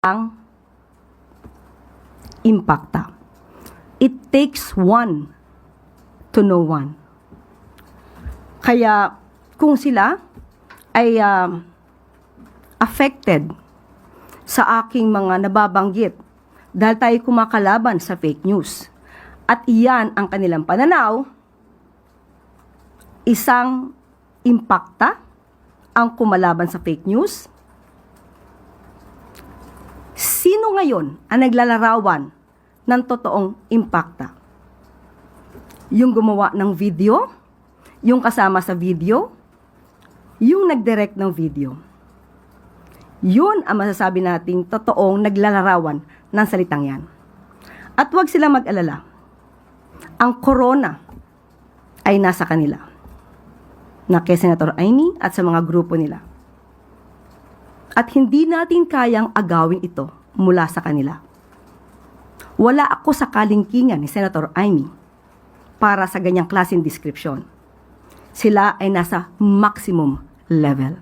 ang impacta. It takes one to know one. Kaya kung sila ay affected sa aking mga nababanggit dahil tayo kumakalaban sa fake news at iyan ang kanilang pananaw, isang impacta ang kumalaban sa fake news. Sino ngayon ang naglalarawan ng totoong impacta? Yung gumawa ng video, yung kasama sa video, yung nag-direct ng video. Yun ang masasabi nating totoong naglalarawan ng salitang yan. At huwag sila mag-alala. Ang corona ay nasa kanila. Na kay Senator Amy at sa mga grupo nila. At hindi natin kayang agawin ito mula sa kanila. Wala ako sa kalingkingan ni Senator Amy para sa ganyang klaseng description. Sila ay nasa maximum level.